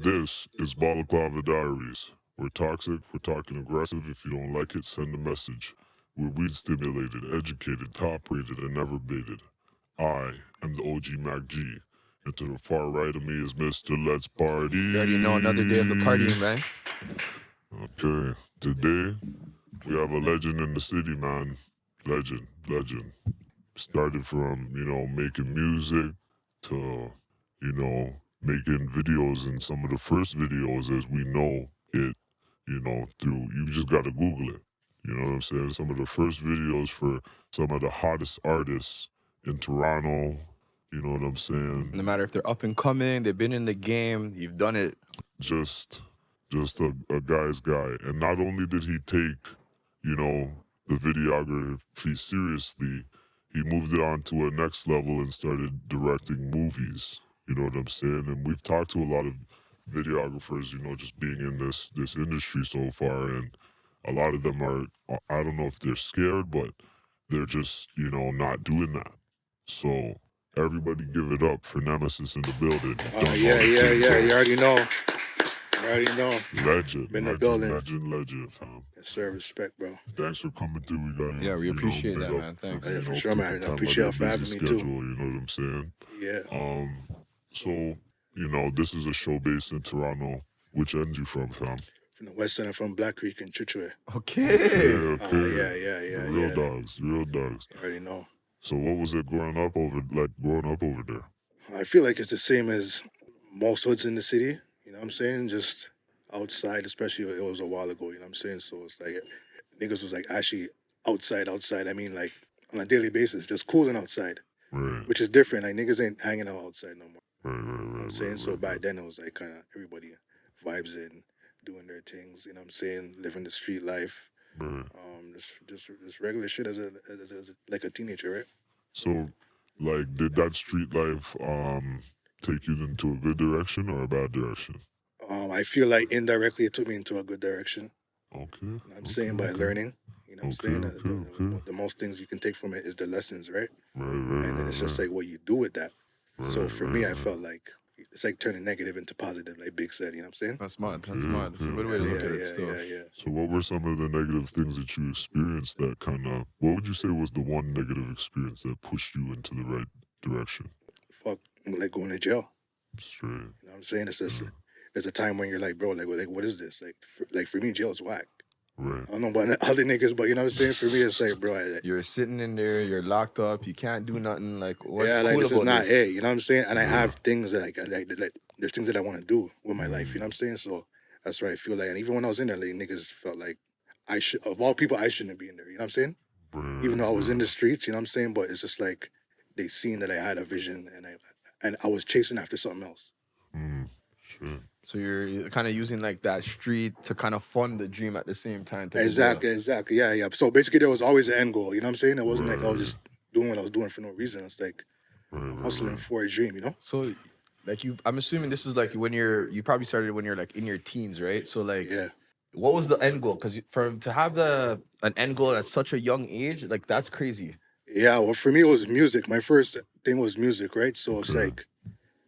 This is Balaclava Diaries. We're toxic, we're talking aggressive. If you don't like it, send a message. We're weed stimulated, educated, top rated, and never baited. I am the OG MacG, and to the far right of me is Mr. Let's Party. You already know, another day of the partying, man. Okay, today we have a legend in the city, man. Legend. Started from, making music to, making videos, and some of the first videos as we know it, through, you just gotta Google it. You know what I'm saying? Some of the first videos for some of the hottest artists in Toronto, you know what I'm saying? No matter if they're up and coming, they've been in the game, you've done it. Just a guy's guy. And not only did he take, the videography seriously, he moved it on to a next level and started directing movies. You know what I'm saying? And we've talked to a lot of videographers, just being in this industry so far, and a lot of them are, I don't know if they're scared, but they're just, not doing that. So everybody give it up for Nemesis in the building. Yeah. You already know. Legend. Been in the building. Legend, fam. Yes, sir. Respect, bro. Thanks for coming through. We got Yeah, we appreciate that, big man. up Thanks. Yeah, for sure, man. I appreciate y'all for having me, too. You know what I'm saying? Yeah. So, this is a show based in Toronto. Which end you from, fam? From the west end, from Black Creek and Chichway. Okay. Yeah. Real dogs. You already know. So what was it growing up over there? I feel like it's the same as most hoods in the city. You know what I'm saying? Just outside, especially it was a while ago. You know what I'm saying? So it's like niggas was like actually outside. I mean, like on a daily basis, just cooling outside. Right. Which is different. Like niggas ain't hanging out outside no more. Right. You know what I'm saying? So back then it was like kind of everybody vibes in, doing their things. You know what I'm saying? Living the street life. Right. Just regular shit as like a teenager, right? So, like, did that street life take you into a good direction or a bad direction? I feel like indirectly it took me into a good direction. Okay. You know what I'm saying? By learning. You know what I'm saying? The most things you can take from it is the lessons, right? Right. And then it's just like what you do with that. So for me, I felt like it's like turning negative into positive, like Big said, you know what I'm saying? That's smart. That's a good way to look at it still. Yeah. So what were some of the negative things that you experienced that what would you say was the one negative experience that pushed you into the right direction? Fuck, like going to jail. Straight. You know what I'm saying? It's just, there's a time when you're like, bro, like what is this? Like for me, jail's whack. Right. I don't know about other niggas, but you know what I'm saying? For me, it's like, bro. You're sitting in there, you're locked up, you can't do nothing. Like, what's like cool this about is not this? it. You know what I'm saying? And I have things that like there's things that I want to do with my life. You know what I'm saying? So that's why I feel like. And even when I was in there, like niggas felt like I should, of all people, I shouldn't be in there. You know what I'm saying? Right. Even though I was in the streets, you know what I'm saying? But it's just like they seen that I had a vision and I was chasing after something else. Shit. So you're kind of using like that street to kind of fund the dream at the same time. Exactly. Yeah. So basically, there was always an end goal. You know what I'm saying? It wasn't like I was just doing what I was doing for no reason. It's like I'm hustling for a dream. You know? So, like I'm assuming this is like when you probably started when you're like in your teens, right? So like, Yeah. What was the end goal? Because to have an end goal at such a young age, like that's crazy. Yeah. Well, for me, it was music. My first thing was music, right? So it's like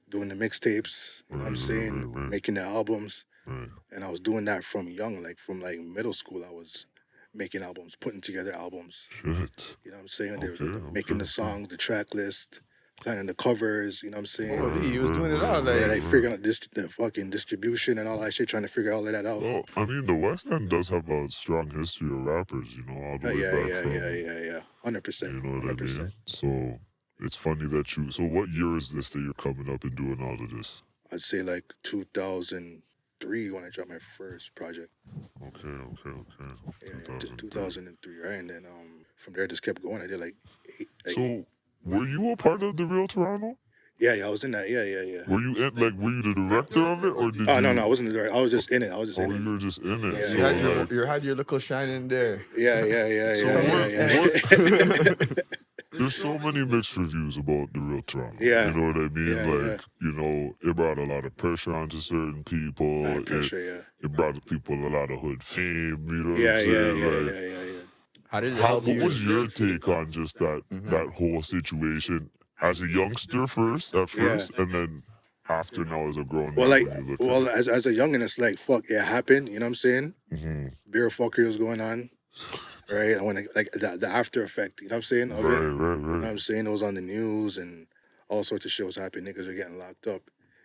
doing the mixtapes, you know what I'm saying? Making the albums. And I was doing that from young, like from like middle school. I was making albums, putting together albums. Shit. You know what I'm saying? Making the songs, the track list, planning the covers, you know what I'm saying? Oh, he was doing it all. Like figuring out the fucking distribution and all that shit, trying to figure all of that out. Well, I mean, the West End does have a strong history of rappers, all the way back from, Yeah. 100%. You know what 100%. I mean? So it's funny that so what year is this that you're coming up and doing all of this? I'd say like 2003 when I dropped my first project. Okay. Yeah, 2003, right? And then from there, I just kept going. I did like 8. So were you a part of The Real Toronto? Yeah, I was in that. Yeah. Were you the director of it, or did Oh, you? No, I wasn't the director. I was just in it. You were just in it. Yeah, So, You had your little shine in there. Yeah. There's so many mixed reviews about The Real Toronto. Yeah. You know what I mean? Yeah. It brought a lot of pressure onto certain people. It brought people a lot of hood fame. You know what I'm saying? Yeah. How did it help you? What was your take on just that whole situation as a youngster at first, and then after now as a grown Well, man like, when you look well, at it? as a youngin', it's like, fuck, it happened. You know what I'm saying? Beer fuckery was going on, right? And when like the after effect, you know what I'm saying, of it. Right, You know what right. I'm saying? It was on the news and all sorts of shit was happening. Niggas are getting locked up.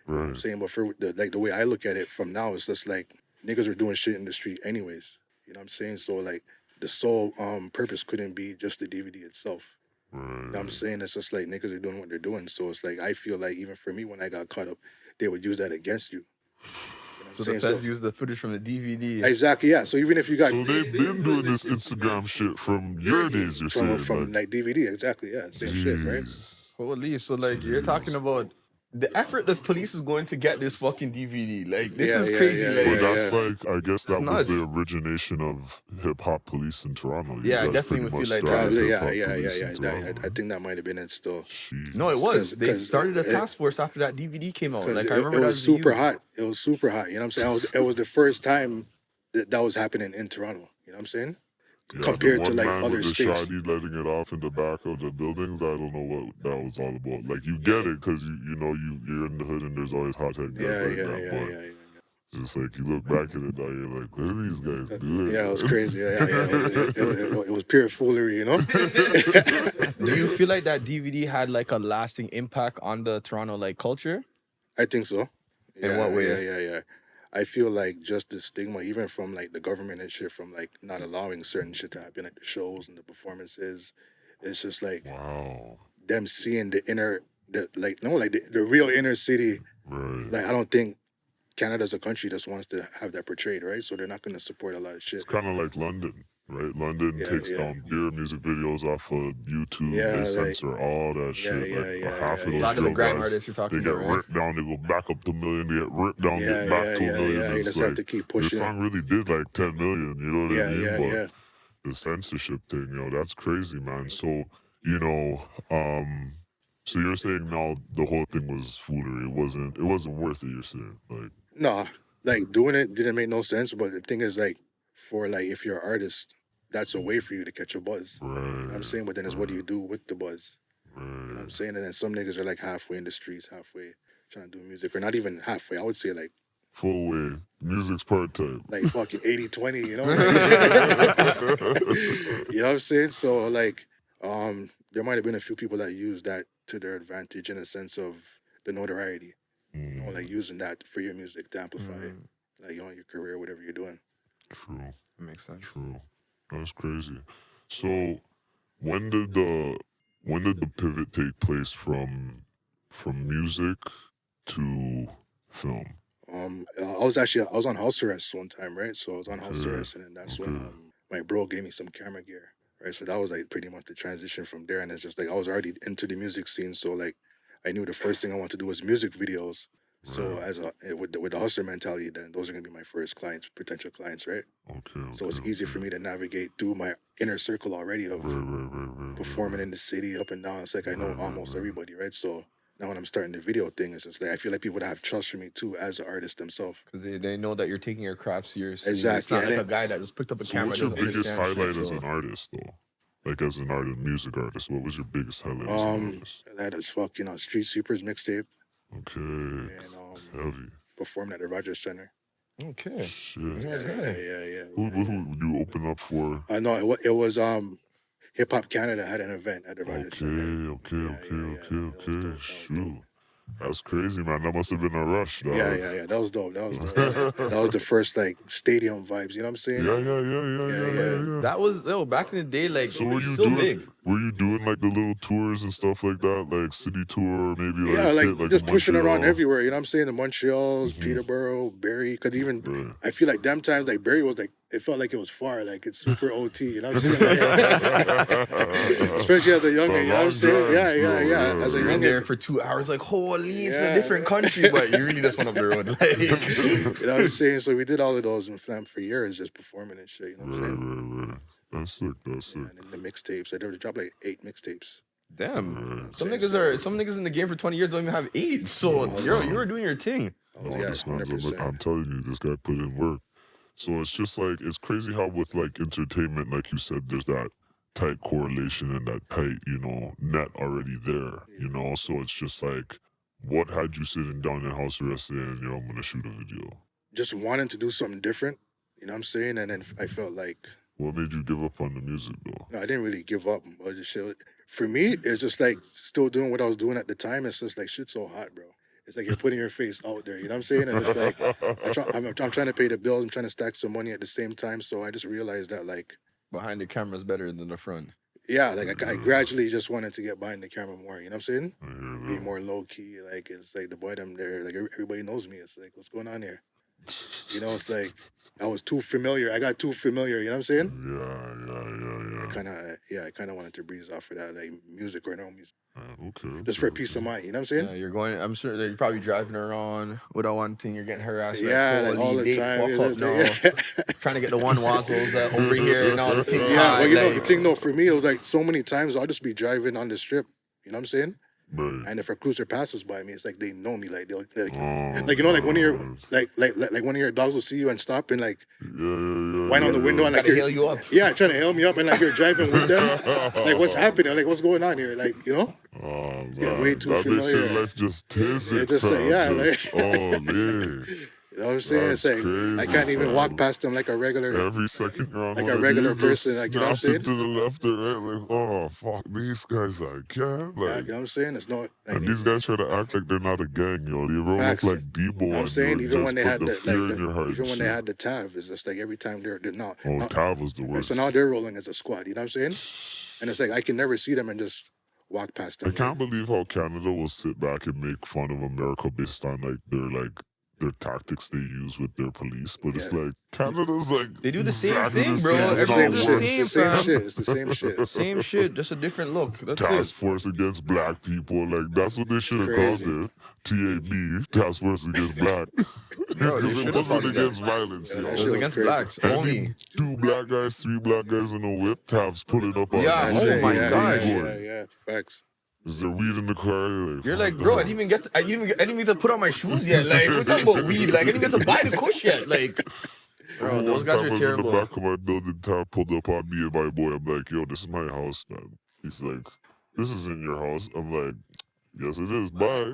You know what I'm Right. saying? But for the way I look at it from now, it's just like niggas are doing shit in the street anyways. You know what I'm saying? So like the sole purpose couldn't be just the DVD itself. You know what I'm saying? It's just like niggas are doing what they're doing. So it's like I feel like even for me when I got caught up, they would use that against you. You know what So I'm the saying? feds use the footage from the DVD. Exactly, yeah. So even if you got So they've been doing this Instagram shit from your days, you're saying? from like DVD, exactly, yeah, same shit, right? Jeez. Holy, so like you're talking about the effort the police is going to get this fucking DVD. Like this Yeah, is yeah, crazy. yeah, like But that's like, I guess that was nuts. the origination of hip hop police in Toronto. You Yeah, I guys definitely pretty would much feel like that. started probably, yeah, hip-hop yeah, police yeah, in yeah. Toronto, I think that might have been it still. Jeez. no, it was. They 'Cause started a it- task force after that DVD came out. Because Like I it remember that was was the super youth. hot. It was super hot. You know what I'm saying? It was the first time that was happening in Toronto. You know what I'm saying? Yeah, Compared the to one like man other with the states. shoddy letting it off in the back of the buildings, I don't know what that was all about. Like, you get it because you know you're in the hood and there's always hothead guys Yeah, like yeah, that. yeah, But yeah, yeah. just like you look back at it now, you're like, what are these guys doing? Yeah, it was man? crazy. Yeah, it was pure foolery, you know? Do you feel like that DVD had like a lasting impact on the Toronto like culture? I think so. In Yeah, what way? Yeah. I feel like just the stigma, even from like the government and shit, from like not allowing certain shit to happen, like the shows and the performances. It's just like Wow. them seeing the inner, the real inner city. Right. Like I don't think Canada as a country just wants to have that portrayed, right? So they're not going to support a lot of shit. It's kind of like London, right? London takes down beer music videos off of YouTube. Yeah, They like- censor all that shit. Half of A those lot of the drill grime guys, artists you're talking they get about, right? ripped down, they go back up to a million, they get ripped down, get back to a million. You It's just like, have to keep your pushing it. song really did like 10 million, you know what I mean? Yeah, But yeah. the censorship thing, that's crazy, man. So, so you're saying now the whole thing was foolery. It wasn't worth it, you're saying. Like, No, like doing it didn't make no sense. But the thing is, like, for like if you're an artist, that's a way for you to catch a buzz. right. You know what I'm saying? But then it's what do you do with the buzz? You know what I'm saying? And then some niggas are like halfway in the streets, halfway trying to do music, or not even halfway. I would say like Full way. Music's part-time. like fucking 80-20, you know? Like, you know what I'm saying? So like, there might have been a few people that used that to their advantage in a sense of the notoriety. You know, like using that for your music to amplify, like your career, whatever you're doing. True. That makes sense. True. That's crazy. So when did the pivot take place from music to film? I was on house arrest one time, right? So I was on house arrest, and then that's when my bro gave me some camera gear, right? So that was like pretty much the transition from there, and it's just like I was already into the music scene, so like I knew the first thing I wanted to do was music videos. So with the hustler mentality, then those are gonna be my first clients, potential clients, right? Okay. So it's easy for me to navigate through my inner circle already of performing in the city, up and down. It's like I know almost everybody, right? So now when I'm starting the video thing, it's just like I feel like people that have trust for me too as an artist themselves. Because they know that you're taking your craft seriously. Exactly. It's not And like a guy that just picked up a So camera. what's your doesn't biggest understand highlight shit, as so- an artist, though? Like as an artist, music artist, what was your biggest highlight as an artist? That is Street Sweepers mixtape Okay. and Heavy. performed at the Rogers Center. Okay. Shit. Yeah. Who you open up for? No, it was Hip Hop Canada had an event at the Rogers Center. Okay. Shoot. That's crazy, man. That must have been a rush, dog. Yeah. That was dope. That was the first like stadium vibes. You know what I'm saying? Yeah. That was back in the day, like So were you so doing? big. Were you doing like the little tours and stuff like that, like city tour, or maybe Yeah, like just pushing around Montreal? everywhere. You know what I'm saying? The Montreals, Peterborough, Barrie. Because even I feel like them times, like Barrie was like, it felt like it was far. Like it's super OT. You know what I'm saying? Like, especially as a youngin'. You know what I'm saying? Yeah. As a You're in there youngin'. for 2 hours, like holy, it's a Yeah. different country, but you really just went up the road. Like, You know what I'm saying? So we did all of those in Flam for years, just performing and shit. You know what I'm saying? Right. That's sick. And then the mixtapes. I did drop like 8 mixtapes. damn, some niggas in the game for 20 years don't even have AIDS. So you were doing your thing. Oh, yeah, This man's 100%. I'm telling you, this guy put in work. So it's just like, it's crazy how with like entertainment, like you said, there's that tight correlation and that tight, net already there, So it's just like, What had you sitting down in house arrest saying, yo, I'm gonna shoot a video? Just wanting to do something different, you know what I'm saying? And then I felt like, What made you give up on the music though? no, I didn't really give up. I just shit. For me, it's just like still doing what I was doing at the time. It's just like shit's so hot, bro. It's like you're putting your face out there, you know what I'm saying? And it's like I'm trying to pay the bills. I'm trying to stack some money at the same time. So I just realized that like Behind the camera's better than the front. yeah, like I gradually just wanted to get behind the camera more. You know what I'm saying? I hear Be that. more low key. Like it's like the boy them there. Like everybody knows me. It's like what's going on here? You know, it's like I was too familiar. I got too familiar. You know what I'm saying? Yeah. I kind of wanted to breeze off of that, like music or no music, Okay. just for peace of mind. You know what I'm saying? Yeah, you're going. I'm sure that you're probably driving around without one thing. You're getting harassed. Yeah, like, like all the date, time. fuck Yeah, up now. Trying to get the one wazzles over here and all the things. Yeah, high, but you know like, the thing though, for me, it was like so many times I'll just be driving on the strip. You know what I'm saying? Right. And if a cruiser passes by me, it's like they know me. Like they'll Oh, like you know, like one of your right. like one of your dogs will see you and stop and like Yeah. whine on the window and like trying to hail you up. yeah, trying to hail me up and like you're driving with them. Like what's happening? Like what's going on here? Like you know, Oh, getting man. way too That makes familiar. your life just tizzy. It's just like yeah, like oh, man. you know what I'm saying? That's It's like crazy, I can't even fam. walk past them like a regular. Every second you're on Like one a of regular these, person, just like, you know what I'm snapping saying? to the left or right, like, oh, fuck, these guys I can't, Yeah, like, you know what I'm saying? It's not like and these guys try to act like they're not a gang, yo. They roll up facts. like You Debo know what I'm on saying? you Even and when just they put had the the fear in your heart even and when they shit. had the TAV, it's just like every time they're not. Oh, Tav was the worst. So now they're rolling as a squad. You know what I'm saying? And it's like I can never see them and just walk past I them. can't believe how Canada will sit back and make fun of America based on their tactics they use with their police, but it's Yeah. like Canada's like They do the same exactly thing, the bro. same. It's It's the not same Everything's shit. worse. It's the same fam. shit. It's the same shit. Same shit, just a different look. That's Task it. Force Against Black People, like that's what they should have called crazy. it. TAB, Task Force Against Black. Bro, they Because it should have wasn't called it that. against violence, Yeah, yo. that It shit was was against crazy. blacks Any only. 2 black guys, 3 black guys in a whip, Tav's pulling up on Yeah, you. oh Where you my going? Where gosh. you going? Yeah. Facts. Is there weed in the car? You're fuck like, bro, I that. didn't even get. I didn't even get to put on my shoes yet. Like, we're talking about weed. Like, I didn't even get to buy the kush yet. Like, bro, Remember those one guys time are I was in the terrible. back of my building, Tav pulled up on me and my boy. I'm like, yo, this is my house, man. He's like, this isn't your house. I'm like, yes, it is. Bye.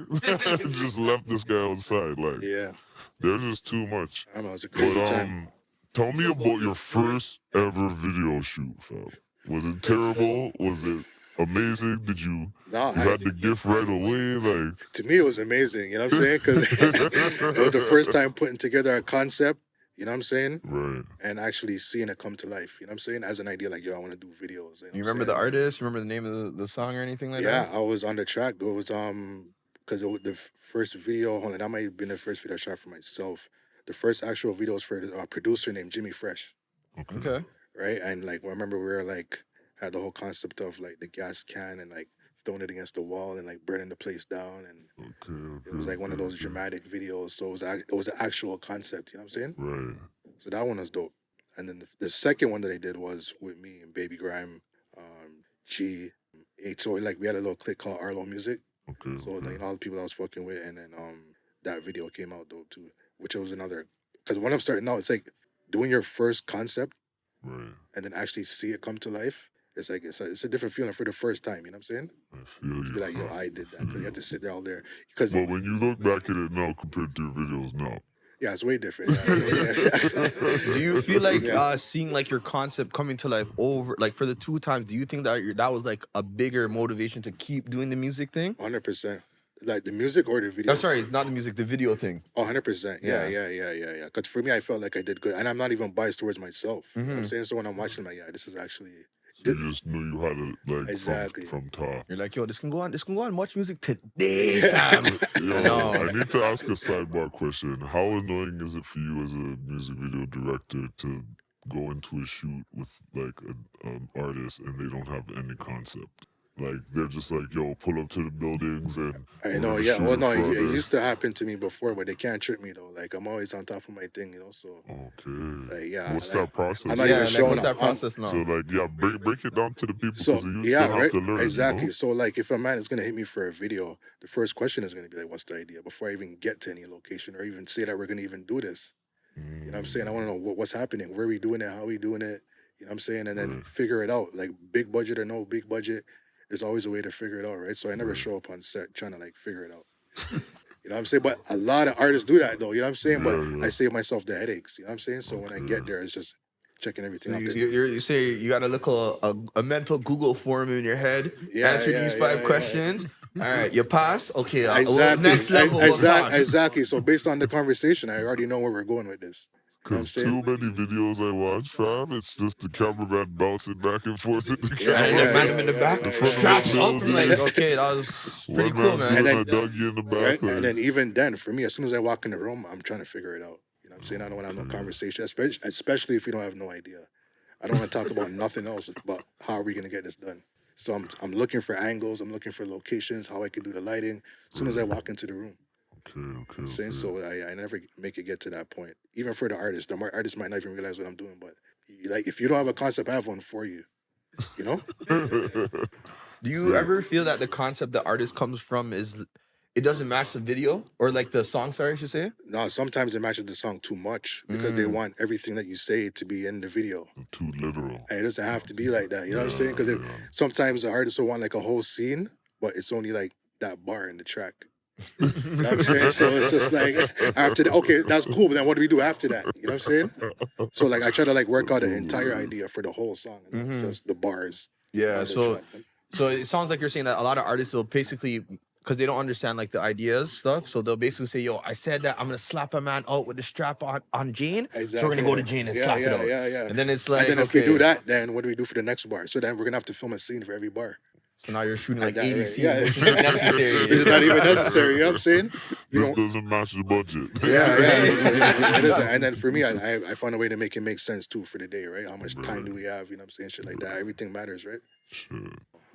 Just left this guy outside. Like, Yeah. they're just too much. I don't know. It was a But crazy time. tell me about your first ever video shoot, fam. Was it terrible? Was it amazing? Did you No, had the gift right away? Like, to me, it was amazing. You know what I'm saying? Because it was the first time putting together a concept. You know what I'm saying? right. And actually seeing it come to life. You know what I'm saying? As an idea, like, yo, I want to do videos. You remember the artist? You remember the name of the song or anything like Yeah, that? I was on the track. It was because it was the first video. Hold on, that might have been the first video I shot for myself. The first actual video was for a producer named Jimmy Fresh, Okay. right? And like, I remember we were like had the whole concept of like the gas can and like throwing it against the wall and like burning the place down, and Okay. it was like one of those dramatic videos. So it was an actual concept. You know what I'm saying? Right. So that one was dope. And then the second one that I did was with me and Baby Grime, G, H. So like we had a little clique called Arlo Music. Okay. So like all the people I was fucking with, and then that video came out dope too, which was another. Because when I'm starting out, it's like doing your first concept, right. and then actually see it come to life. It's like it's a different feeling for the first time. You know what I'm saying? I feel To you. be like, yo, I did that, because you have to sit there all there. Because But when you look back at it now compared to your videos now, yeah, it's way different. Yeah. Do you feel like Yeah. seeing like your concept coming to life over like for the 2 times? Do you think that that was like a bigger motivation to keep doing the music thing? 100%. Like the music or the video? I'm sorry, not the music, the video thing. Oh, 100%. Yeah. Yeah. Because for me, I felt like I did good. And I'm not even biased towards myself. You know what I'm Mhm. saying? So when I'm watching, I'm like, yeah, this is actually... so you just knew you had it like Exactly. from top. You're like, yo, this can go on Much Music today, fam. Yo, know. I need to ask a sidebar question. How annoying is it for you as a music video director to go into a shoot with like an artist and they don't have any concept? Like they're just like, yo, pull up to the buildings and I we're know, gonna yeah. shoot Well, in no, front it of- used to happen to me before, but they can't trick me, though. Like, I'm always on top of my thing, you know? So, Okay. like, yeah. What's like, that process? I'm not Yeah, even like, showing what's up. that process now? So like, yeah, break it down to the people So, because you yeah, still right? have to learn. Exactly. You know? So, like, if a man is going to hit me for a video, the first question is going to be like, what's the idea? Before I even get to any location or even say that we're going to even do this. You know what I'm saying? I want to know what's happening. Where are we doing it? How are we doing it? You know what I'm saying? And then Right. figure it out. Like, big budget or no big budget, there's always a way to figure it out, right? So I never Right. show up on set trying to, like, figure it out. You know what I'm saying? But a lot of artists do that though. You know what I'm saying? Yeah, But yeah. I save myself the headaches. You know what I'm saying? So when I get there, it's just checking everything out. You say you got to look a mental Google form in your head. Yeah, Answer yeah, these yeah, 5 yeah. questions. All right, you pass. Okay, Exactly. next level. What's on? Exactly. So based on the conversation, I already know where we're going with this. You know what I'm Because saying? too many videos I watch, fam, it's just the cameraman bouncing back and forth with the Yeah, And camera. then man him in the back, The front of straps the up. I'm like, building. okay, that was pretty One cool, man's man. doing And a Dougie in the back. right? Like, And then even then, for me, as soon as I walk in the room, I'm trying to figure it out. You know what I'm saying? I don't want to have no conversation, especially if you don't have no idea. I don't want to talk about nothing else but how are we going to get this done. So I'm looking for angles. I'm looking for locations, how I can do the lighting as soon as I walk into the room. okay. Saying so, I never make it get to that point. Even for the artist might not even realize what I'm doing. But like, if you don't have a concept, I have one for you. You know? Do you ever feel that the concept the artist comes from is it doesn't match the video or like the song? Sorry, I should say. No, sometimes it matches the song too much because they want everything that you say to be in the video. Too literal. And it doesn't have to be like that. You know what I'm saying? Because sometimes the artist will want like a whole scene, but it's only like that bar in the track. You know what I'm saying? So it's just like after that, okay, that's cool, but then what do we do after that? You know what I'm saying? So like I try to like work out an entire idea for the whole song and not just the bars. Yeah. on the So track. so it sounds like you're saying that a lot of artists will basically because they don't understand like the ideas stuff, so they'll basically say, "Yo, I said that I'm gonna slap a man out with the strap on Jane, so we're gonna go to Jane and slap it out." Yeah. And then it's like, and then if we okay, do that, then what do we do for the next bar? So then we're gonna have to film a scene for every bar. so now you're shooting like that, 80 right, scenes, yeah. which isn't necessary. It's not even necessary. You know what I'm saying? You This know, doesn't match the budget. it isn't. And then for me, I find a way to make it make sense too for the day, right? How much time do we have? You know what I'm saying? Shit like that. Everything matters, right? Shit.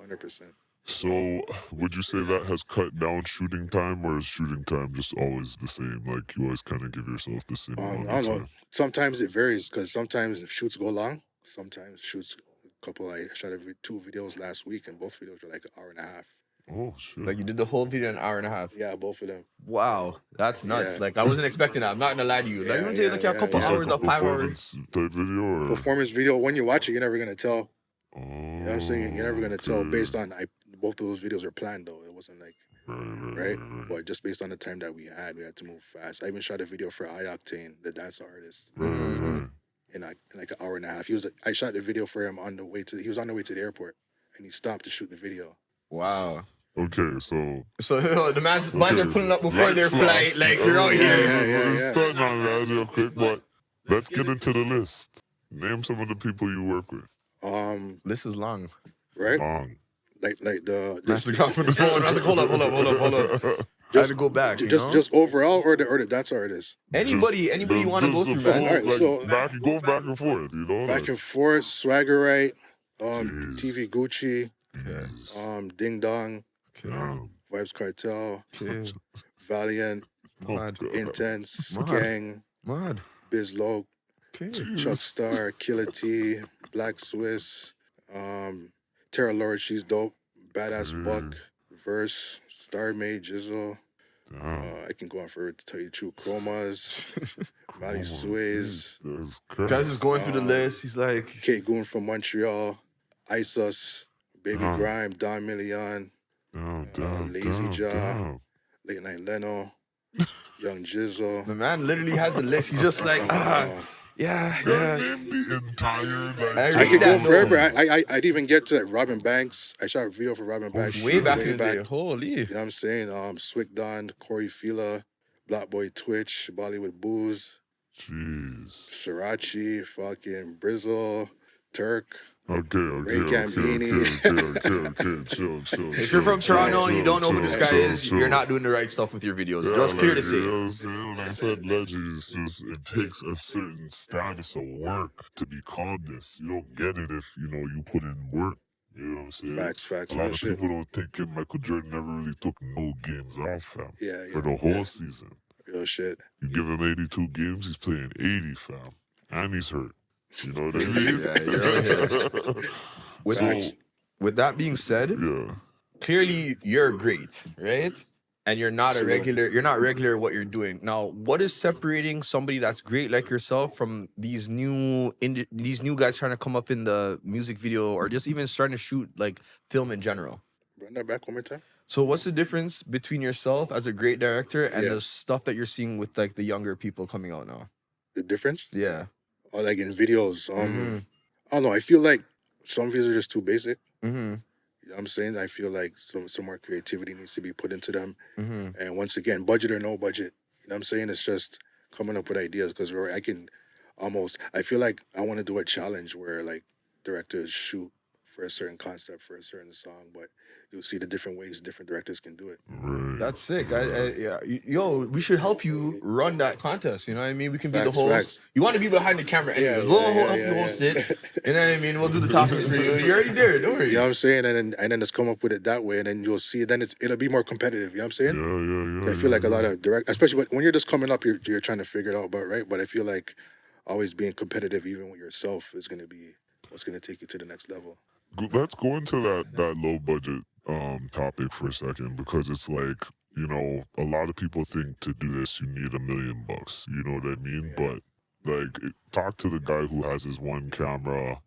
100%. So, would you say that has cut down shooting time, or is shooting time just always the same? Like, you always kind of give yourself the same amount I of don't know. time? Sometimes it varies because sometimes shoots go long. Sometimes shoots a couple. I shot 2 videos last week, and both videos were like an hour and a half. Oh, shit. Like you did the whole video in an hour and a half. Yeah, both of them. Wow, that's nuts. Yeah. like I wasn't expecting that. I'm not gonna lie to you. Like Yeah, you know, take like a couple It's hours like a or 5 hours. performance type video, or? Performance video. When you watch it, you're never gonna tell. Oh, You know what I'm saying? You're never gonna tell based on both of those videos are planned though. It wasn't like right? But just based on the time that we had to move fast. I even shot a video for iOctane, the dance artist, Right. in like an hour and a half. I shot the video for him he was on the way to the airport, and he stopped to shoot the video. Wow. Okay, so the mans are pulling up before their flight. flight. Like you're out here. Yeah. Starting on that real quick, but let's get into the list. Name some of the people you work with. This is long. Right? Like the Master got from the phone. I was like, hold up. I had to go back. just overall or the dance artist. Anybody you want to go through, man? Alright, so- go back and forth, you know? Back and forth, Swagger Right, TV Gucci, Jeez. Ding Dong, Damn. Vibes Cartel, Okay. Valiant, Mad. Intense, Mad. Gang, Mad. Biz Loc, Okay. Chuck Star, Killer T, Black Swiss, Tara Lord, she's dope, Badass Buck, Verse, Star Made, Jizzle. Damn. I can go on forever to tell you the truth. Chromas, Mally Sways, That's Guys is going through the list. He's like, Kate Goon from Montreal, Isus, Baby Grime, Don Million, Lazy Jaw, Late Night Leno, Young Jizzle. the man literally has the list. He's just like, yeah. Name the entire, I could go forever. I'd even get to like Robin Banks. I shot a video for Robin Banks Way back in the day. Holy. You know what I'm saying? Swick Don, Corey Fila, Black Boy Twitch, Bollywood Booze, Jeez. Sriracha, fucking Brizzle, Turk. Okay. Ray Gambini. Chill. If you're from Toronto and you don't know who this guy is, you're not doing the right stuff with your videos. Just clear to say. You know what I'm saying? When I said legends, it takes a certain status of work to be called this. You don't get it if, you put in work. You know what I'm saying? Facts. A lot of people don't think Michael Jordan never really took no games off, fam. Yeah. For the whole season. Real shit. You give him 82 games, he's playing 80, fam. And he's hurt. You know what I mean? Yeah, you're with that being said, clearly you're great, right? And you're not you're not regular at what you're doing. Now, what is separating somebody that's great like yourself from these new guys trying to come up in the music video or just even starting to shoot like film in general? Run that back one more time. So what's the difference between yourself as a great director and Yeah. the stuff that you're seeing with like the younger people coming out now? The difference? Yeah. Or like in videos, Mhm. I don't know. I feel like some videos are just too basic. Mhm. You know what I'm saying? I feel like some more creativity needs to be put into them. Mhm. And once again, budget or no budget, you know what I'm saying? It's just coming up with ideas because I feel like I want to do a challenge where like directors shoot for a certain concept for a certain song, but you'll see the different ways different directors can do it. Right. That's sick. Yeah. Yo, we should help you run that contest. You know what I mean? We can be the Facts, host. facts. You want to be behind the camera anyways. Yeah, we'll yeah, help you yeah, host yeah. it. You know what I mean? We'll do the talking for you. You're already there. Don't worry. You know what I'm saying? And then just come up with it that way, and then you'll see. Then it'll be more competitive. You know what I'm saying? Yeah. I feel like a lot of especially when you're just coming up, you're trying to figure it out, but right. But I feel like always being competitive, even with yourself, is gonna be what's gonna take you to the next level. Let's go into that low budget topic for a second, because it's like, you know, a lot of people think to do this you need $1 million. You know what I mean? Yeah. But like, talk to the guy who has his one camera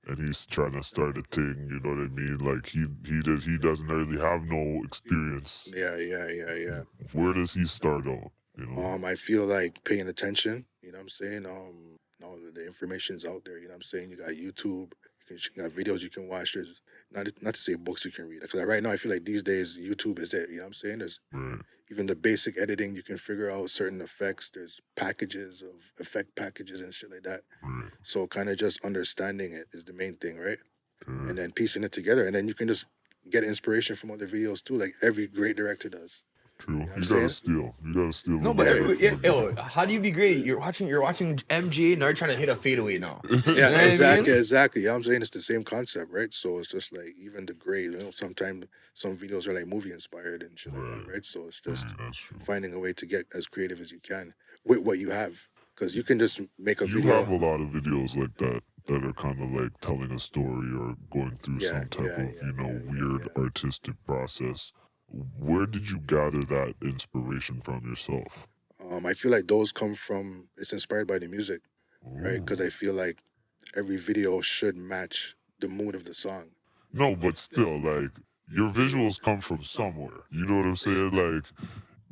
and he's trying to start a thing. You know what I mean? Like he doesn't really have no experience. Yeah. Where does he start out? You know? I feel like paying attention. You know what I'm saying? All the information's out there. You know what I'm saying? You got YouTube. You got videos you can watch. There's not to say books you can read. Because right now I feel like these days YouTube is it. You know what I'm saying? There's Right. even the basic editing. You can figure out certain effects. There's packages of effect packages and shit like that. Right. So kind of just understanding it is the main thing, right? Okay. And then piecing it together, and then you can just get inspiration from other videos too, like every great director does. True. what I'm You saying? gotta steal. You gotta steal. No, a but little bit from the yo, how do you be great? You're watching MJ, now you're trying to hit a fadeaway now. Yeah, You know what I exactly, mean? exactly. You know what I'm saying? It's the same concept, right? So it's just like even the grade, sometimes some videos are like movie inspired and shit like that, right? So it's just That's true. finding a way to get as creative as you can with what you have. Because you can just make a You video. have a lot of videos like that are kind of like telling a story or going through Yeah, some type yeah, of, yeah, you know, yeah, weird artistic process. Where did you gather that inspiration from yourself? I feel like those come from, it's inspired by the music, right? Because I feel like every video should match the mood of the song. No, but still, like, your visuals come from somewhere. You know what I'm saying? Like,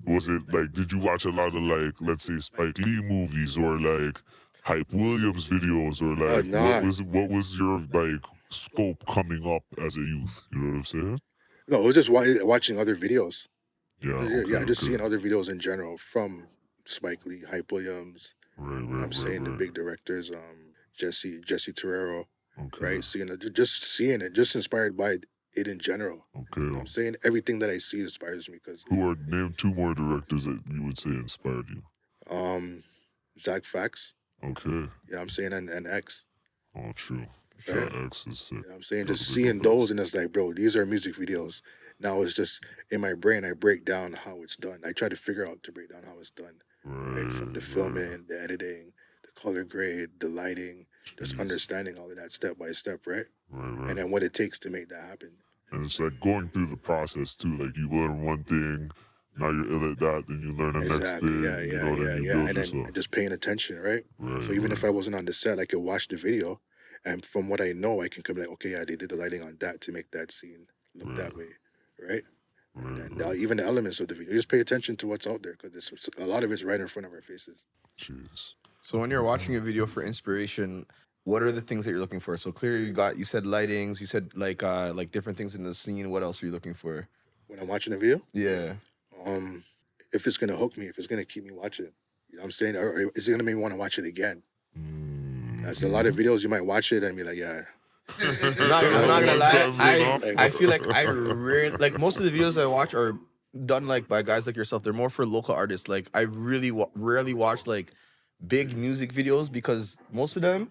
was it like, did you watch a lot of, like, let's say Spike Lee movies or like Hype Williams videos, or like nah. what was your like scope coming up as a youth? You know what I'm saying? No, it was just watching other videos. Yeah. Yeah, just seeing other videos in general from Spike Lee, Hype Williams. Right. I'm saying the big directors, Jesse Torero, Okay. right? Seeing it, just inspired by it in general. Okay. You know what I'm saying everything that I see inspires me because Who are name two more directors that you would say inspired you? Zach Fax, Okay. you know what I'm saying, and X. Oh, true. Right. Shot X is sick. You know what I'm saying? Those Just are seeing good those and it's like, bro, these are music videos. Now it's just in my brain, I break down how it's done. I try to figure out to break down how it's done. Right? From the filming, the editing, the color grade, the lighting, just understanding all of that step by step, right? Right. And then what it takes to make that happen. And it's like going through the process too. Like you learn one thing, now you're ill at that, then you learn the next thing. Yeah. You know what I mean? Build And yourself. then just paying attention, right? Right. So even if I wasn't on the set, I could watch the video, and from what I know, I can come like, okay, yeah, they did the lighting on that to make that scene look that way, right? And then even the elements of the video, just pay attention to what's out there because a lot of it's right in front of our faces. Jeez. So when you're watching a video for inspiration, what are the things that you're looking for? So clearly you said lightings, you said like different things in the scene. What else are you looking for? When I'm watching a video, Yeah. If it's gonna hook me, if it's gonna keep me watching, you know what I'm saying, or is it gonna make me want to watch it again? That's a lot of videos you might watch it and be like, yeah. I'm not gonna lie. I feel like I rarely, like most of the videos I watch are done like by guys like yourself. They're more for local artists. Like I really rarely watch like big music videos because most of them,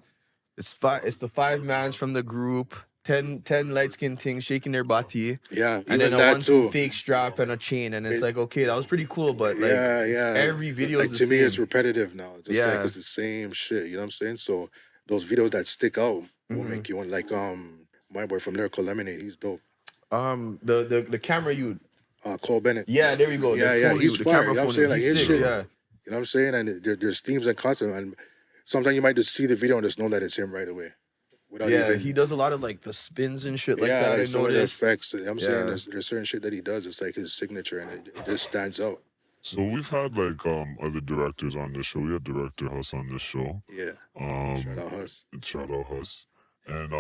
it's the five mans from the group, 10 light skinned things shaking their body. Yeah, And even then a that 1-2 too. fake strap and a chain, and it's like, okay, that was pretty cool, but like every video like is the to me same. it's repetitive now. Just like it's the same shit. You know what I'm saying? So those videos that stick out will make you want, like my boy from Lyrical Lemonade, he's dope. The camera you. Cole Bennett. Yeah, there you go. Yeah, he's fire. You know what I'm saying? Like his shit. Yeah. You know what I'm saying? And there's themes and concepts, and sometimes you might just see the video and just know that it's him right away. without Yeah, even. he does a lot of like the spins and shit like Yeah, that. I like some of the noticed. effects. I'm saying Yeah. there's certain shit that he does. It's like his signature, and it just stands out. So we've had like other directors on this show. We had director Huss on this show. Yeah. Shout out Huss. Shout out Huss. And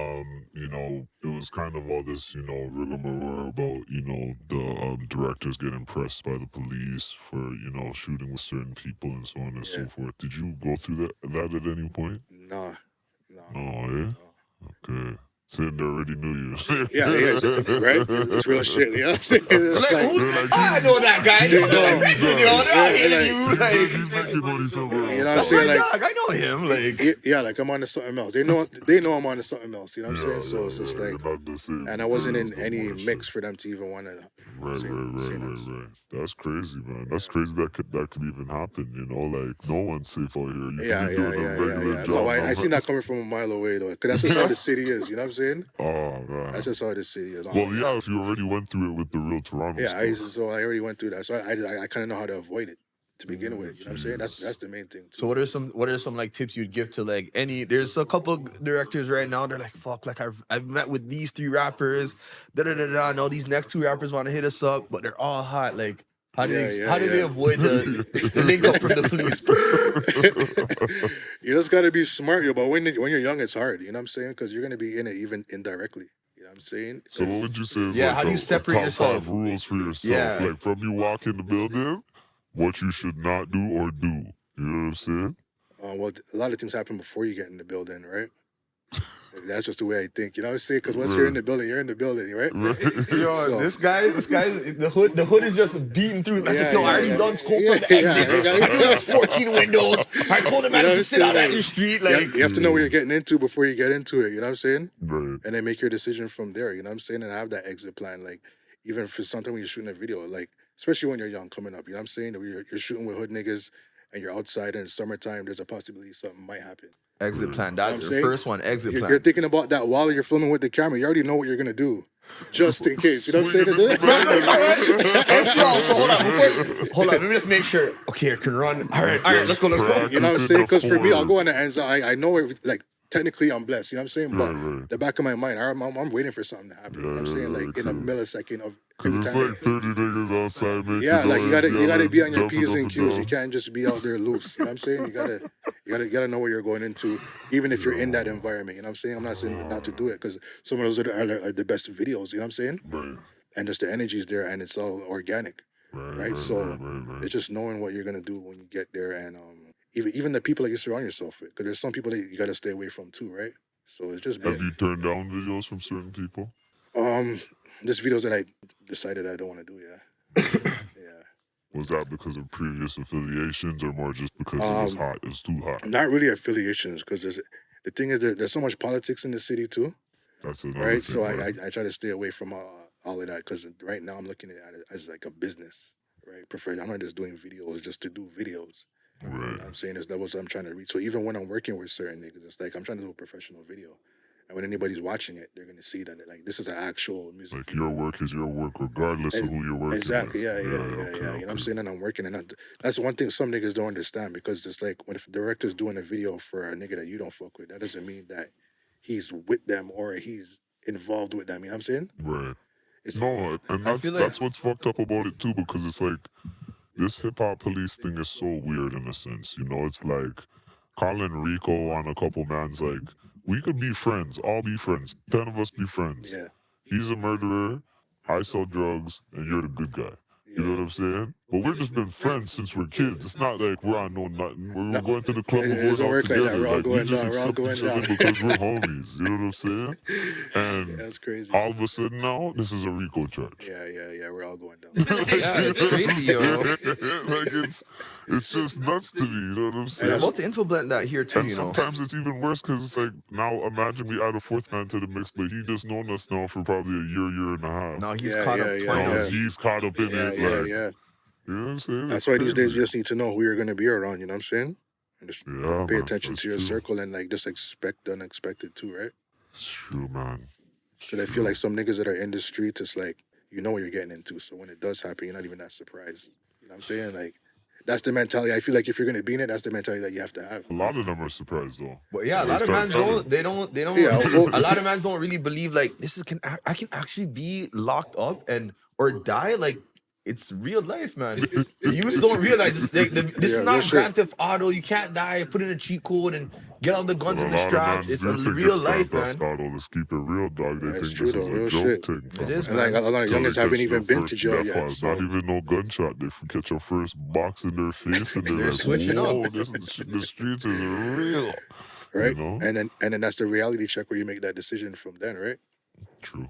you know, it was kind of all this, you know, rigmarole about, you know, the directors getting pressed by the police for, you know, shooting with certain people and so on and so forth. Did you go through that at any point? Nah. No, okay. Saying they already knew you. Yeah, right? It's real shit. You know what I'm saying? It's Like, I know that guy. You know, I hated you. Like, He's making money somewhere else. you know what I'm that's saying? my Like, dog. I know him. Like, yeah, like I'm on to something else. They know I'm on to something else. You know what I'm saying? So it's just like, and I wasn't in any mix for them to even want to. Right. That's crazy, man. That's crazy that could even happen. You know, like no one's safe out here. You could be doing a regular job. No, I seen that coming from a mile away though, because that's just how the city is. You know what I'm saying? Oh man, that's just how the city is. Well, yeah, if you already went through it with the real Toronto. Yeah, I already went through that, so I kind of know how to avoid it to begin with. You know what I'm saying? That's the main thing. Too. so what are some like tips you'd give to like any? There's a couple directors right now. They're like, fuck, like I've met with these 3 rappers, and all these next 2 rappers want to hit us up, but they're all hot. Like, how do they avoid the link up from the police? You just gotta be smart, yo. But when you're young, it's hard. You know what I'm saying? Because you're gonna be in it even indirectly. You know what I'm saying? So what would you say is how do you separate top yourself? 5 rules for yourself? Like from you walk in the building, what you should not do or do. You know what I'm saying? Well, a lot of things happen before you get in the building, right? That's just the way I think. You know what I'm saying? Because once you're in the building, right? Yo, so, this guy, the hood is just beating through. Like, I already done scope for the exit. I know that's 14 windows. I told him I had to sit out on the street. Like, you have to know what you're getting into before you get into it. You know what I'm saying? Right. And then make your decision from there. You know what I'm saying? And have that exit plan. Like, even for sometimes when you're shooting a video, like, especially when you're young coming up, you know what I'm saying? You're shooting with hood niggas and you're outside in summertime, there's a possibility something might happen. Exit plan. That's the first one, exit plan. You're thinking about that while you're filming with the camera. You already know what you're going to do. Just in case. You know what I'm saying? So hold on. Let me just make sure. Okay, I can run. All right, let's go. You know what I'm saying? Because for me, I'll go on the end zone. I know it, like, technically I'm blessed, you know what I'm saying? But the back of my mind, I'm waiting for something to happen. You know what I'm saying? Like in a millisecond of every time. It's like 30 niggas outside making like you gotta be on your P's and Q's. You can't just be out there loose. You know what I'm saying? You gotta know what you're going into, even if you're in that environment. You know what I'm saying? I'm not saying not to do it because some of those are the best videos, you know what I'm saying? Right. And just the energy's there and it's all organic. Right? So it's just knowing what you're gonna do when you get there and even the people that you surround yourself with, because there's some people that you gotta stay away from too, right? So it's just. Have you turned down videos from certain people? There's videos that I decided I don't want to do. Yeah. Was that because of previous affiliations, or more just because it was hot? It was too hot. Not really affiliations, because the thing is that there's so much politics in the city too. That's another right. thing, So right? I try to stay away from all of that, because right now I'm looking at it as like a business, right? I'm not just doing videos just to do videos. Right. You know what I'm saying there's levels I'm trying to reach. So even when I'm working with certain niggas, it's like I'm trying to do a professional video. And when anybody's watching it, they're gonna see that like this is an actual music. Like your work is your work, regardless of who you're working exactly, with. Yeah. You know what I'm saying? And I'm working, and that's one thing some niggas don't understand, because it's like when if the director's doing a video for a nigga that you don't fuck with, that doesn't mean that he's with them or he's involved with them. You know what I'm saying? Right. And that's what's fucked up about it too, because it's like this hip hop police thing is so weird in a sense. You know, it's like calling Rico on a couple man's like, we could be friends, all be friends. 10 of us be friends. Yeah. He's a murderer, I sell drugs, and you're the good guy. You know what I'm saying? But we've just been friends since we're kids. It's not like we're on nothing. We're going to the club and we're all together. Like that. We're all going down. We're all going down. Because we're homies. You know what I'm saying? And that's crazy. all of a sudden now, this is a Rico charge. Yeah. We're all going down. It's crazy, yo. Like it's just nuts to me. You know what I'm saying? I'm about to info blend that here too. And sometimes it's even worse, because it's like, now imagine we add a fourth man to the mix, but he just known us now for probably a year and a half. No, he's caught up. He's caught up in it. Yeah. You know what I'm saying? That's why these days you just need to know who you're gonna be around. You know what I'm saying? And just pay attention to your circle, and like just expect the unexpected too, right? It's true, man. Because I feel like some niggas that are in the streets, it's like you know what you're getting into. So when it does happen, you're not even that surprised. You know what I'm saying? Like that's the mentality. I feel like if you're gonna be in it, that's the mentality that you have to have. A lot of them are surprised though. But yeah, a They lot of start mans telling. don't. Yeah, well, A lot of mans don't really believe like this is I can actually be locked up and or die like. It's real life, man. The youths don't realize this. This is real not shit. Grand Theft Auto. You can't die. Put in a cheat code and get all the But guns a and the lot of straps. mans It's do a think real it's life, Grand man. Theft Auto. Let's keep it real, dog. They That's think true, this though, is a real joke shit. thing. Fam. It is, And like man. a lot of Till youngins they haven't catch even their been to first jail death yet. wife. So. Not even no gunshot. They catch a first box in their face and they're They're like, switching up. whoa, the streets is real. Right, You know? and then that's the reality check where you make that decision from then, right? True.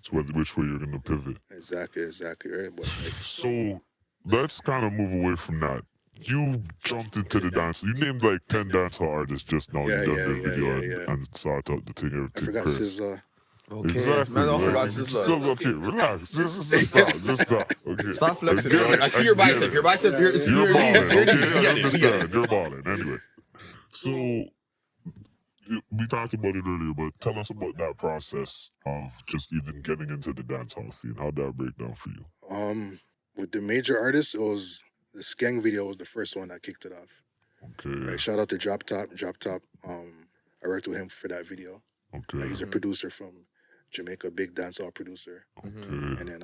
It's which way you're gonna pivot. Exactly, right. But like, So let's kind of move away from that. You jumped into the dance. You named like 10 dancehall artists just now. Yeah, You done yeah, the yeah, video yeah. and sought out the thing I everything. forgot Chris. Sizzla. Okay, Exactly. man. I Like, forgot you Sizzla. still okay. Relax. Just stop. Just stop. Okay. Stop flexing, I get bro. it, I see your get bicep. it. Your bicep. You're balling. Okay, I Get it. understand. You're balling. Anyway, so we talked about it earlier, but tell us about that process of just even getting into the dancehall scene. How'd that break down for you? With the major artists, it was the Skeng video was the first one that kicked it off. Okay. Right, shout out to Drop Top. I worked with him for that video. Okay. He's a producer from Jamaica, big dancehall producer. Okay. And then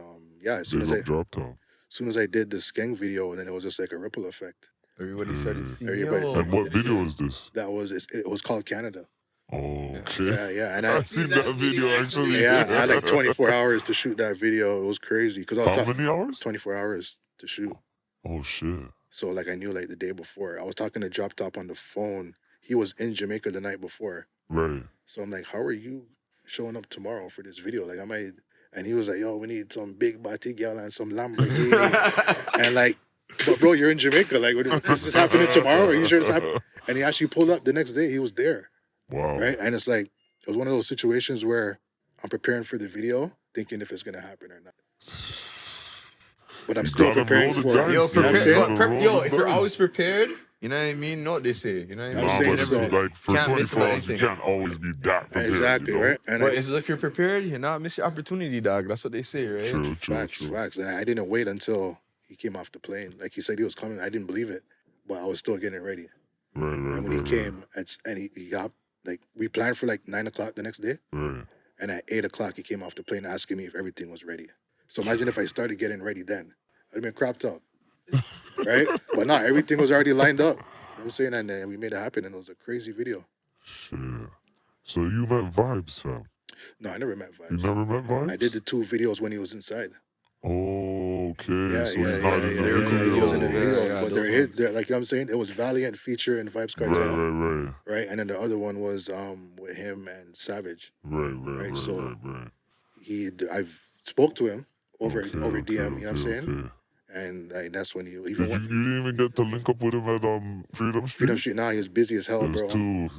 as soon Big as up Drop Top. I did the Skeng video, and then it was just like a ripple effect. Everybody started seeing. Everybody- Yo. And what video is this? It was called Canada. Oh, okay. Yeah, and I've seen that video actually. I had like 24 hours to shoot that video. It was crazy because I was How many hours? 24 hours to shoot. Oh shit. So like I knew like the day before. I was talking to Drop Top on the phone. He was in Jamaica the night before. Right. So I'm like, how are you showing up tomorrow for this video? Like and he was like, yo, we need some big Batik gal and some Lamborghini. And like, but bro, you're in Jamaica. Like, this is happening tomorrow? Are you sure it's happening? And he actually pulled up the next day. He was there. Wow. Right? And it's like, it was one of those situations where I'm preparing for the video, thinking if it's going to happen or not. But I'm still gotta preparing roll the for dice, it. Yo, You know what I'm saying? if you're always prepared, you know what I mean? Know what they say. You know what I mean? I'm Nah, saying but so. like for Can't miss 24 hours, you anything. can't always be that prepared. Exactly, you know? right? And But it's if you're prepared, you're not missing opportunity, dog. That's what they say, right? True. facts. And I didn't wait until he came off the plane. Like he said he was coming. I didn't believe it, but I was still getting ready. Right. And when he came, and he got, like, we planned for like 9 o'clock the next day. Right. And at 8 o'clock, he came off the plane asking me if everything was ready. So imagine if I started getting ready then. I'd have been cropped up. Right? But no, everything was already lined up. You know what I'm saying? And then we made it happen, and it was a crazy video. Shit. So you met Vibes, fam? No, I never met Vibes. You never met Vibes? I did the 2 videos when he was inside. Oh, okay. Yeah, So he's not in the video. He was in the video. Yeah, But they're like, you know what I'm saying? It was Valiant feature and Vibes Cartel. Right. Right? And then the other one was with him and Savage. Right. So I've spoke to him over DM, you know what I'm saying? Okay. And that's when he You even went. didn't even get to link up with him at Freedom Street? Freedom Street, now he's busy as hell, bro.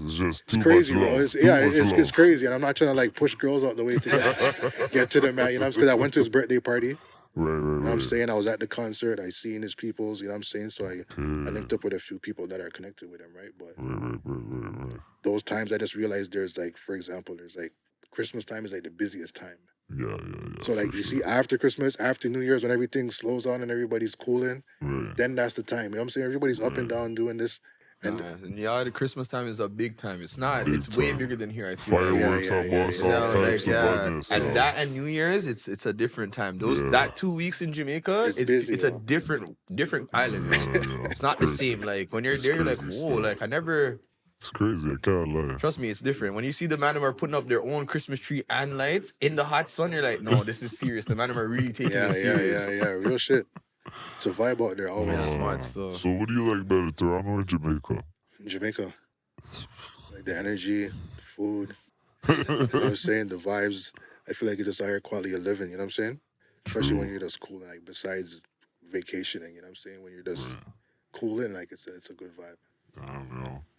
It's just too It's crazy, much bro. love. It's crazy. And I'm not trying to like push girls out the way to get to the man, you know what I'm saying? Because I went to his birthday party. Right. You know what I'm saying? I was at the concert. I seen his peoples, you know what I'm saying? So I linked up with a few people that are connected with him, right? But Right. those times I just realized there's like, for example, there's like Christmas time is like the busiest time. Yeah. So like you see after Christmas, after New Year's, when everything slows down and everybody's cooling, Right. then that's the time. You know what I'm saying? Everybody's up and down doing this. And And the Christmas time is a big time. It's not. Big It's way time. bigger than here. I feel. Fireworks Yeah, on yeah, both yeah. sides. Madness, And yeah. that and New Year's, it's a different time. That 2 weeks in Jamaica, It's it's busy, it's a yo. different island. It's not the same. Like when you're there, you're like, crazy whoa, stuff. like I never. It's crazy. I can't lie. Trust me, it's different. When you see the man who are putting up their own Christmas tree and lights in the hot sun, you're like, no, this is serious. The man who are really taking it serious. Real shit. It's a vibe out there always. Smart stuff. So what do you like better, Toronto or Jamaica? In Jamaica. Like the energy, the food, you know what I'm saying? The vibes. I feel like it's just a higher quality of living, you know what I'm saying? Especially when you're just cooling, like besides vacationing, you know what I'm saying? When you're just cooling, like it's a good vibe.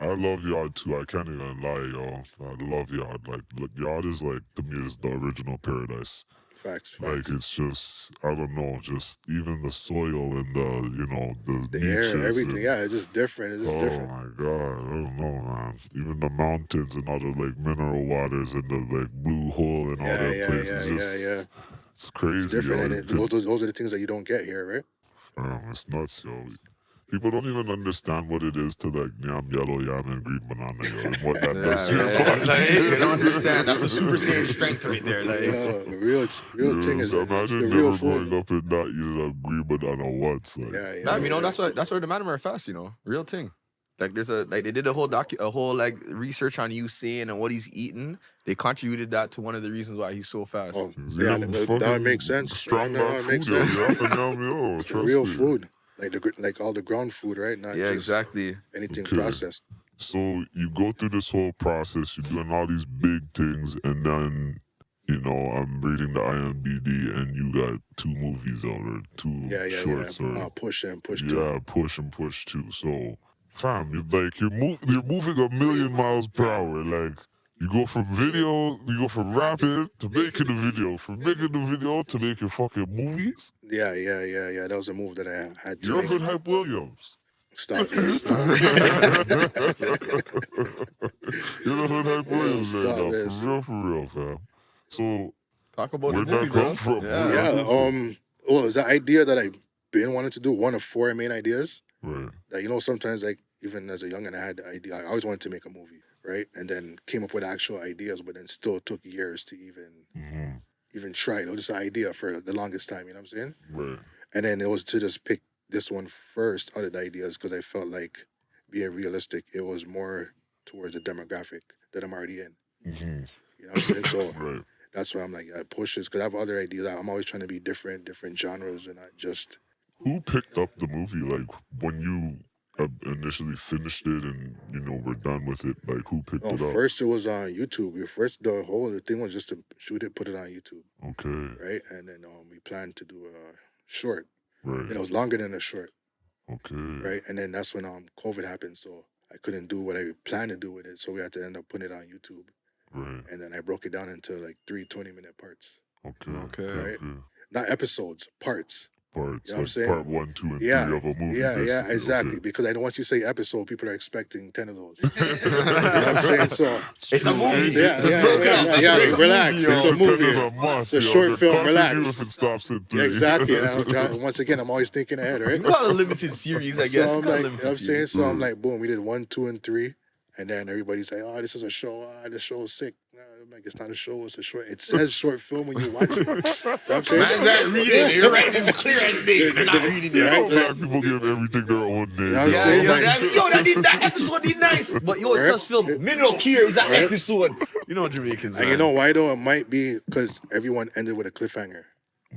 I love Yard too. I can't even lie, yo. I love Yard. Like, Yard is like, to me, is the original paradise. Facts. Like, it's just, I don't know, just even the soil and the The beaches air, everything. and- Yeah, it's just different. It's just different. Oh my God, I don't know, man. Even the mountains and all the like mineral waters and the like blue hole and all that places. Yeah. It's crazy. It's different. yo. And those are the things that you don't get here, right? It's nuts, yo. People don't even understand what it is to like yam yellow, yam and green banana, yo, and what that Yeah, does to your right. body. Like, you don't understand. That's a Super Saiyan strength right there. Like, Yeah, the real thing is So that it's the imagine real never growing food. up and not eating a green banana once. Like, Yeah, man, you know, that's where the man are fast. You know, real thing. Like, there's they did a whole like research on Usain and what he's eating. They contributed that to one of the reasons why he's so fast. Oh, you yeah, know, that fucking makes sense. strong Yeah, back no, it food, makes yo. sense. You up and down, yo. It's the Trust real me. food, like all the ground food, right? Not Yeah, just exactly. anything Okay. processed. So you go through this whole process, you're doing all these big things, and then, you know, I'm reading the IMDb, and you got 2 movies out or 2 Yeah, shorts or push and push yeah, push and push too. So, fam, you're moving a million miles per hour. Like, you go from rapping to making a video, from making the video to making fucking movies. Yeah. That was a move that I had to You're a make. good Hype Williams. Stop it, stop. You're a good Hype Williams right Stop now, this. for real, fam. So, Talk about where'd the movie, that come bro. from? Yeah. Where'd that Yeah, come from? well, it's an idea that I've been wanting to do. One of 4 main ideas. Right. That, you know, sometimes, like, even as a youngin', I had the idea. I always wanted to make a movie, right? And then came up with actual ideas, but then still took years to even try it. It was just an idea for the longest time, you know what I'm saying? Right. And then it was to just pick this one first out of the ideas because I felt like, being realistic, it was more towards the demographic that I'm already in. Mm-hmm. You know what I'm saying? So Right. that's why I'm like, I push this because I have other ideas. I'm always trying to be different genres and not just. Who picked up the movie? Like, when you initially finished it and, you know, we're done with it, like, who picked it up? First it was on YouTube. The thing was just to shoot it, put it on YouTube. Okay. Right? And then we planned to do a short. Right. And it was longer than a short. Okay. Right? And then that's when COVID happened, so I couldn't do what I planned to do with it, so we had to end up putting it on YouTube. Right. And then I broke it down into like 3 20-minute parts. Okay. Right? Not episodes, parts. Parts. You know what I'm Like saying? part 1, 2, and 3 Yeah, of a movie. yeah, basically. exactly. Okay. Because I know once you say episode, people are expecting 10 of those. You know what I'm saying? So It's a movie. yeah, It's a relax. movie, It's a movie. It's a must, It's a yo. short They're film. cussing Relax. you if it stops at 3. Yeah, exactly. And once again, I'm always thinking ahead, right? You got a limited series, I guess. So You I'm got a like, limited I'm saying, series. so I'm like, boom, we did 1, 2, and 3, and then everybody's like, oh, this is a show. This show is sick. I'm like, it's not a show. It's a short. It says short film when you watch it. So I'm saying, Man's aren't reading. They're writing clear as day. They're not reading You it. know, Right? black people give everything their own name. You know what I'm Yeah, saying? that episode did nice. But yo, it's just film. Me no care. It's an episode. You know Jamaicans, And you know why though? It might be because everyone ended with a cliffhanger.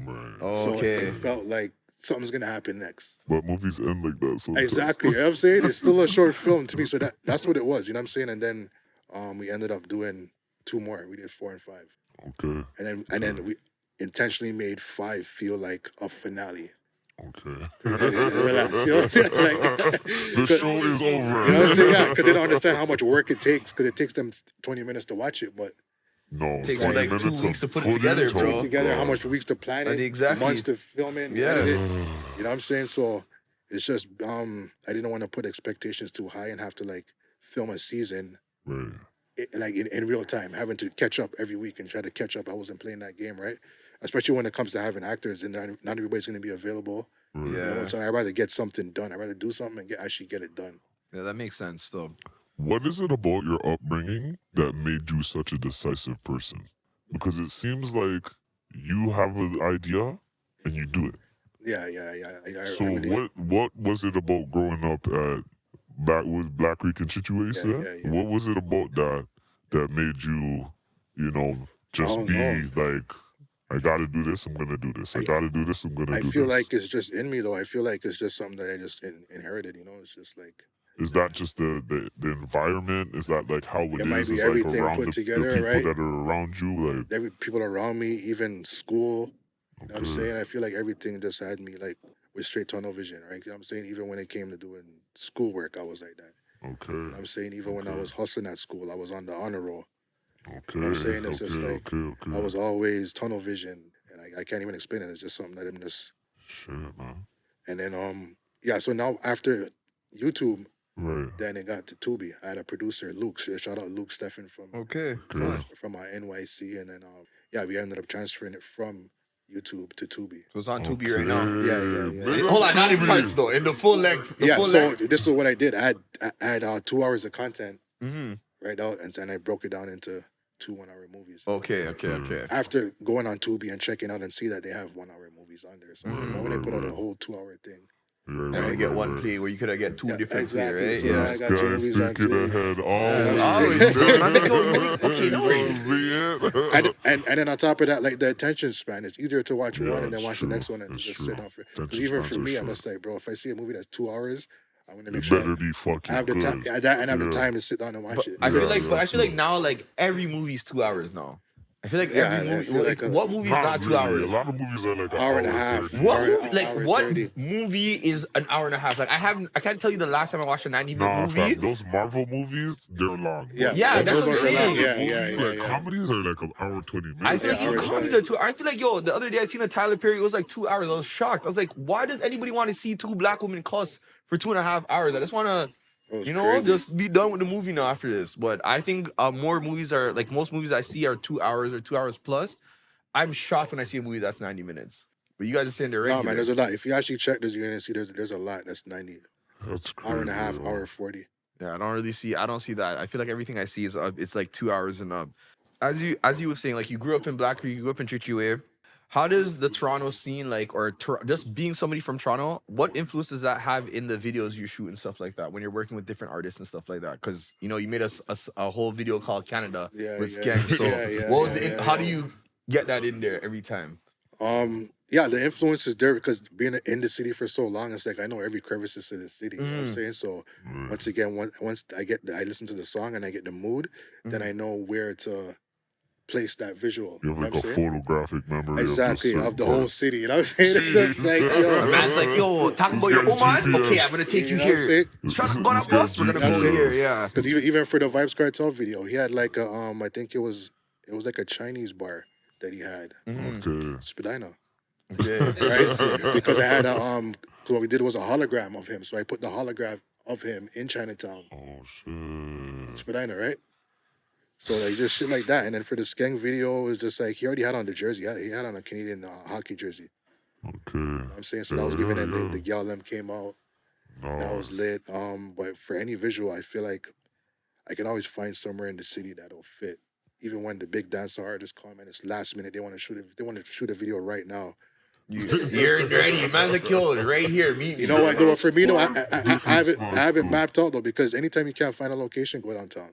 Right. So Okay. it felt like something's gonna happen next. But movies end like that sometimes. Exactly. You know what I'm saying? It's still a short film to me. So that's what it was. You know what I'm saying? And then we ended up doing 2 more. We did 4 and 5. Okay. And then we intentionally made 5 feel like a finale. Okay. Relax. You know? The show is over. You know what I'm saying? Yeah, because they don't understand how much work it takes. Because it takes them 20 minutes to watch it, but No, It takes 20 like 2 minutes weeks of to put it together, footage, bro. together, how God. much weeks to plan it, Exactly. months to film it, and Yeah. edit it. You know what I'm saying? So it's just I didn't want to put expectations too high and have to like film a season Right. like in real time, having to catch up every week and try to catch up. I wasn't playing that game, right? Especially when it comes to having actors and not everybody's going to be available. Right. You know? Yeah. So I'd rather get something done. I'd rather do something and actually get it done. Yeah, that makes sense though. What is it about your upbringing that made you such a decisive person? Because it seems like you have an idea and you do it. Yeah. So I really, what was it about growing up at Black Creek and Chitue? Yeah. What was it about that made you, you know, just don't be know. like, I gotta do this, I'm gonna do this. I gotta do this, I'm gonna do I this. feel like it's just in me though. I feel like it's just something that I just inherited. You know, it's just like. Is that just the environment? Is that like how it might is? be It's everything like around put the together, people right? that are around you, like People around me, even school. You know what I'm Okay. saying? I feel like everything just had me like with straight tunnel vision, right? You know what I'm saying? Even when it came to doing schoolwork, I was like that. okay, You know what I'm saying? Even when I Okay. was hustling at school, I was on the honor roll. okay, You know what I'm saying? It's just like okay. I was always tunnel vision, and I can't even explain it. It's just something that I'm just. Shit, man. And then yeah. So now after YouTube, Right. then it got to Tubi. I had a producer, Luke. Shout out Luke Steffen from Okay. Okay. from NYC, and then yeah, we ended up transferring it from YouTube to Tubi. So it's on Tubi right now. Yeah. Hold on, not in parts though. In the full length. So this is what I did. I had 2 hours of content right out, and I broke it down into 2 1-hour movies. Okay. After going on Tubi and checking out and see that they have 1-hour movies on there, so why would I put out a whole 2-hour thing? And you get one play where you could have get two different play, right? So I got 2 movies on Tubi. Okay, no worries. And then on top of that, like the attention span, it's easier to watch one and then watch the next one and to just sit down for. Because even for me, I'm just like, bro, if I see a movie that's 2 hours, I'm gonna make sure I have the time. I have the time to sit down and watch it. I feel like now, like every movie's 2 hours now. I feel like every movie. What movie is not 2 hours? A lot of movies are like an hour and a half. What movie is an hour and a half? Like I can't tell you the last time I watched a 90-minute movie. Those Marvel movies, they're long. Yeah, that's what I'm saying. Yeah. Comedies are like an hour 20 minutes. I feel like even comedies are 2 hours. I feel like the other day I seen a Tyler Perry. It was like 2 hours. I was shocked. I was like, why does anybody want to see 2 black women cuss for 2.5 hours? I just want to. Just be done with the movie now after this. But I think more movies are like most movies I see are 2 hours or 2 hours plus. I'm shocked when I see a movie that's 90 minutes. But you guys are saying they're regular. No, man, there's a lot. If you actually check this, you're gonna see there's a lot that's 90. That's crazy. Hour and a half, hour 40. Yeah, I don't see that. I feel like everything I see is it's like 2 hours and up. As you were saying, like you grew up in Black Creek, you grew up in Chichiwave. How does the Toronto scene, like, or just being somebody from Toronto, what influence does that have in the videos you shoot and stuff like that when you're working with different artists and stuff like that? Because you made a whole video called Canada with Skank. So how do you get that in there every time? The influence is there because being in the city for so long, it's like I know every crevice of the city. You know what I'm saying? So once again, once I listen to the song and I get the mood, then I know where to place that visual. You have like a photographic memory of the whole city. You know what I'm saying? It's just like, a man's like, yo, talking about your Oman? Okay, I'm gonna take you here. Trying to go on a bus, we're gonna go here, yeah. Because even for the Vibes Cartel video, he had like a I think it was like a Chinese bar that he had. Okay. Spadina. Okay. Right? Because I had so what we did was a hologram of him. So I put the hologram of him in Chinatown. Oh shit. Spadina, right? So like just shit like that. And then for the Skank video, it was just like he already had on the jersey. He had on a Canadian hockey jersey. Okay. You know what I'm saying? So that was given and the Gyalem came out. That was lit. But for any visual, I feel like I can always find somewhere in the city that'll fit. Even when the big dancer artists come and it's last minute, they want to shoot a video right now. You're ready, man. Like, yo, right here, meet you know what? Though, for me, though, I have it mapped out though because anytime you can't find a location, go downtown.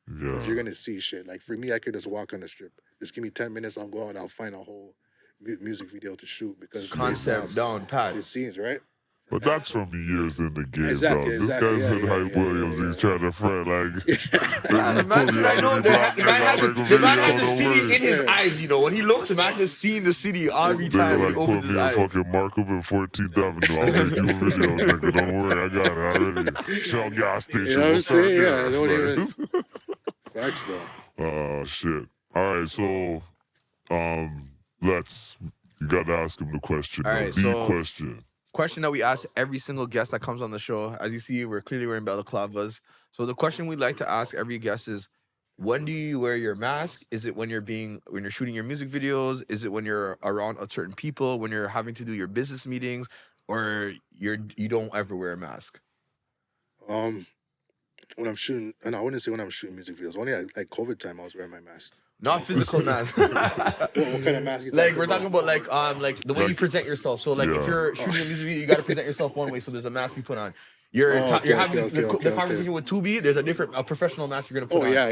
Yeah. Because you're gonna see shit. Like for me, I could just walk on the strip. Just give me 10 minutes, I'll go out, I'll find a whole music video to shoot because concept down pat. The scenes, right? But that's from years in the game, exactly, dog. This guy's been Hype Williams. He's trying to front like. The man had the city in his eyes. When he looks, the man just seeing the city every time he opens his eyes. Fucking Markham and 14th Avenue. I'll make you a video, nigga. Don't worry, I got it already. Shell gas station. You know what I'm saying? Yeah, I don't even. Facts though. Oh shit. All right, so you gotta ask him the question. All right, question. Question that we ask every single guest that comes on the show. As you see, we're clearly wearing balaclavas. So the question we'd like to ask every guest is, when do you wear your mask? Is it when you're shooting your music videos? Is it when you're around certain people? When you're having to do your business meetings? Or you don't ever wear a mask? When I'm shooting, and I wouldn't say when I'm shooting music videos. Only like COVID time, I was wearing my mask. Not physical mask. What kind of mask? We're talking about like the way you present yourself. So if you're shooting a music video, you got to present yourself one way. So there's a mask you put on. You're having the conversation with Tubi. There's a professional mask you're gonna put on. Yeah.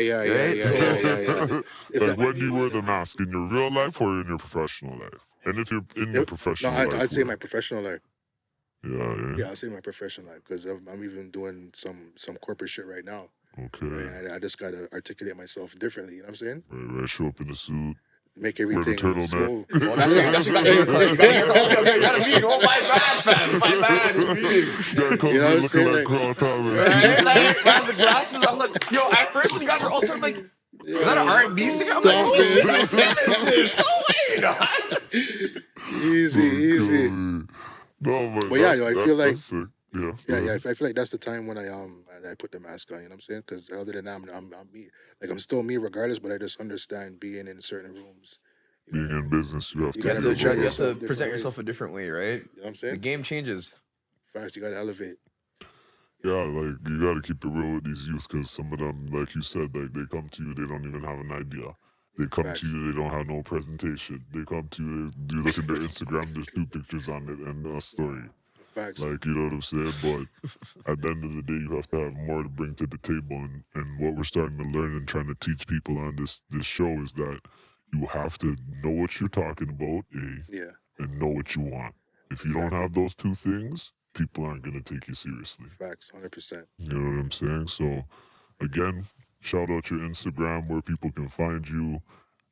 Like when do you wear the mask, in your real life or in your professional life? And if you're in your professional life, I'd say my professional life. Yeah, I'd say my professional life because I'm even doing some corporate shit right now. Okay. And I just gotta articulate myself differently. You know what I'm saying? Right. Show up in the suit. Make everything smooth. That's what you gotta be. Oh, my bad, fam. My bad. You know what I'm saying? Like Carl Thomas. Right? The glasses. I'm like, yo, at first when you got your altar, I'm like, is that an R&B singer? I'm like, who's this? No way. Easy. No, but yeah, I feel like I feel like that's the time when I put the mask on. You know what I'm saying? Because other than that, I'm me. Like I'm still me regardless, but I just understand being in certain rooms. being in business, you have You to You gotta have give to, a you have little. to present yourself a different way, right? You know what I'm The saying? game changes. Facts, you gotta elevate. Yeah, like you gotta keep it real with these youths, because some of them, like you said, like they come to you, they don't even have an idea. They come Facts. to you, they don't have no presentation. They come to you, you look at their Instagram, there's 2 pictures on it and a story. Facts. Like, you know what I'm saying? But at the end of the day, you have to have more to bring to the table. And what we're starting to learn and trying to teach people on this show is that you have to know what you're talking about, Yeah. and know what you want. If you don't Exactly. have those 2 things, people aren't going to take you seriously. Facts, 100%. You know what I'm saying? So, again, shout out your Instagram where people can find you.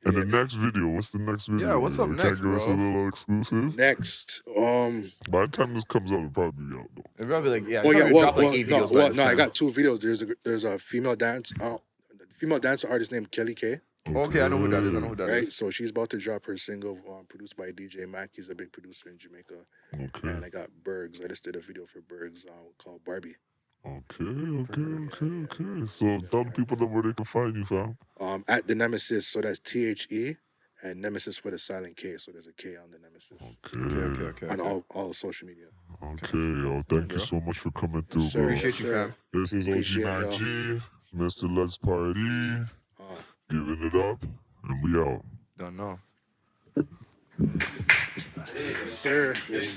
And the next video, what's the next video? Yeah, what's up You next, Can't give us a bro? little exclusive? Next, By the time this comes out, it'll probably be out, though. It'd probably like, yeah, well, yeah, drop like 8 no, videos by this I time. got 2 videos. There's a female dancer artist named Kelly K. Okay, I know who that is. I know who that is. Right, so she's about to drop her single, produced by DJ MacG. He's a big producer in Jamaica. Okay. And I got Bergs. I just did a video for Bergs called Barbie. Okay. So tell the people where they can find you, fam. At the Nemesis, so that's THE, and Nemesis with a silent K, so there's a K on the Nemesis. Okay. On all social media. Okay, yo, thank you so much for coming through, Sir, bro. Appreciate you, fam. This is OG Appreciate MacG, Mr. Let's Party, giving it up, and we out. Don't know. Yes, sir. Yes, sir.